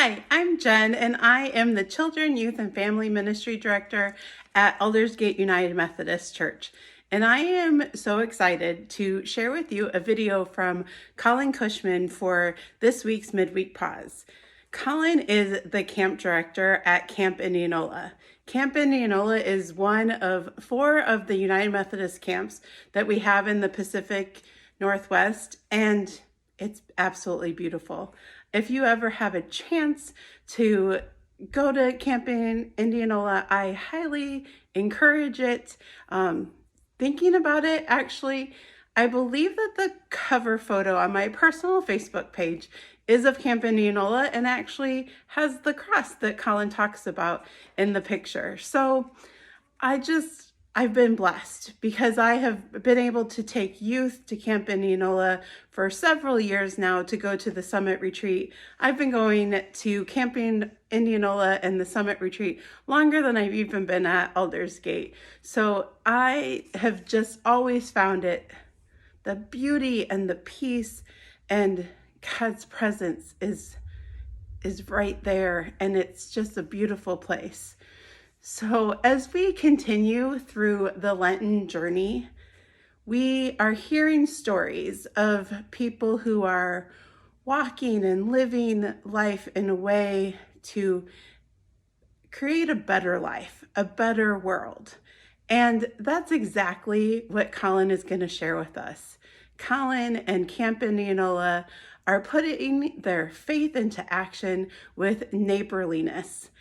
Hi, I'm Jen, and I am the Children, Youth, and Family Ministry Director at Aldersgate United Methodist Church. And I am so excited to share with you a video from Colin Cushman for this week's Midweek Pause. Colin is the camp director at Camp Indianola. Camp Indianola is one of 4 of the United Methodist camps that we have in the Pacific Northwest, and it's absolutely beautiful. If you ever have a chance to go to Camp Indianola, I highly encourage it. Thinking about it, actually, I believe that the cover photo on my personal Facebook page is of Camp Indianola and actually has the cross that Colin talks about in the picture. So I've been blessed because I have been able to take youth to Camp Indianola for several years now to go to the summit retreat. I've been going to Camp Indianola and the summit retreat longer than I've even been at Aldersgate. So I have just always found it, the beauty and the peace and God's presence is right there, and it's just a beautiful place. So as we continue through the Lenten journey, we are hearing stories of people who are walking and living life in a way to create a better life, a better world. And that's exactly what Colin is going to share with us. Colin and Camp Indianola are putting their faith into action with neighborliness.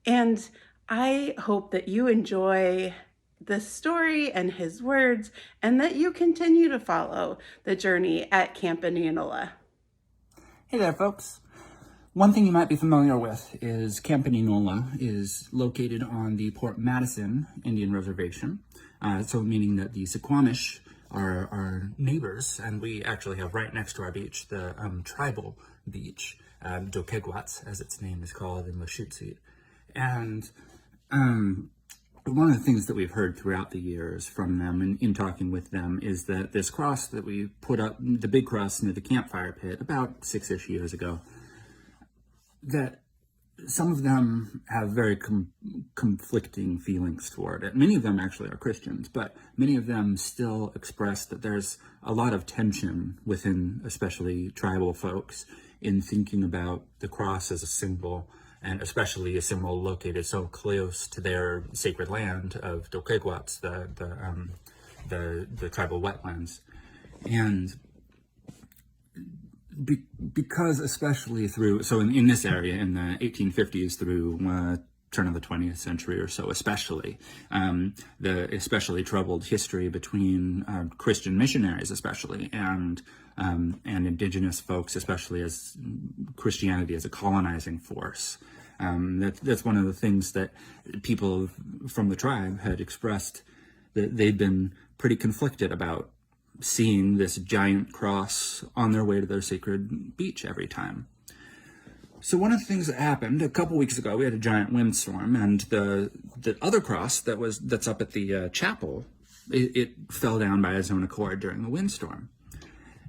And I hope that you enjoy this story and his words, and that you continue to follow the journey at Camp Indianola. Hey there, folks. One thing you might be familiar with is Camp Indianola is located on the Port Madison Indian Reservation, so meaning that the Suquamish are our neighbors, and we actually have right next to our beach the tribal beach, Dokeguats, as its name is called in Lashutsi. And one of the things that we've heard throughout the years from them and in talking with them is that this cross that we put up, the big cross near the campfire pit about 6-ish years ago, that some of them have very conflicting feelings toward it. Many of them actually are Christians, but many of them still express that there's a lot of tension within especially tribal folks in thinking about the cross as a symbol, and especially a symbol located so close to their sacred land of Dokeguats, the tribal wetlands. And because especially through, so in this area in the 1850s through turn of the 20th century or so, especially, the especially troubled history between Christian missionaries especially and indigenous folks, especially as Christianity as a colonizing force. That's one of the things that people from the tribe had expressed, that they'd been pretty conflicted about seeing this giant cross on their way to their sacred beach every time. So one of the things that happened a couple weeks ago, we had a giant windstorm, and the other cross that's up at the chapel, it fell down by its own accord during the windstorm.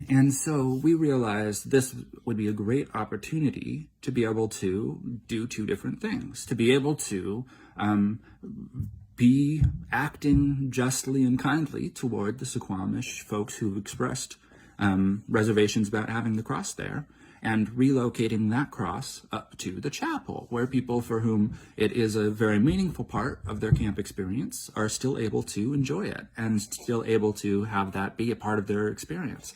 And so we realized this would be a great opportunity to be able to do 2 different things, to be able to be acting justly and kindly toward the Suquamish folks who've expressed reservations about having the cross there, and relocating that cross up to the chapel, where people for whom it is a very meaningful part of their camp experience are still able to enjoy it and still able to have that be a part of their experience.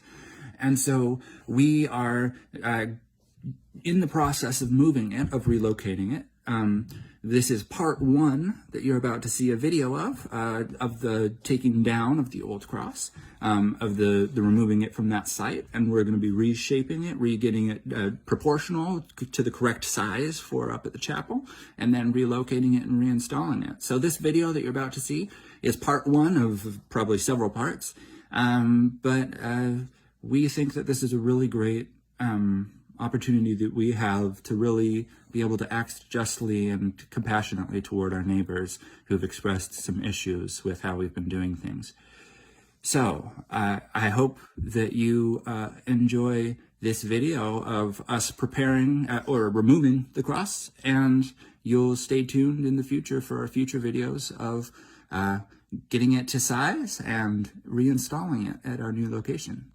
And so we are in the process of moving it, of relocating it. This is part 1 that you're about to see a video of the taking down of the old cross, of the removing it from that site. And we're going to be reshaping it, getting it proportional to the correct size for up at the chapel, and then relocating it and reinstalling it. So this video that you're about to see is part 1 of probably several parts. But we think that this is a really great opportunity that we have to really be able to act justly and compassionately toward our neighbors who've expressed some issues with how we've been doing things. So I hope that you enjoy this video of us preparing or removing the cross, and you'll stay tuned in the future for our future videos of getting it to size and reinstalling it at our new location.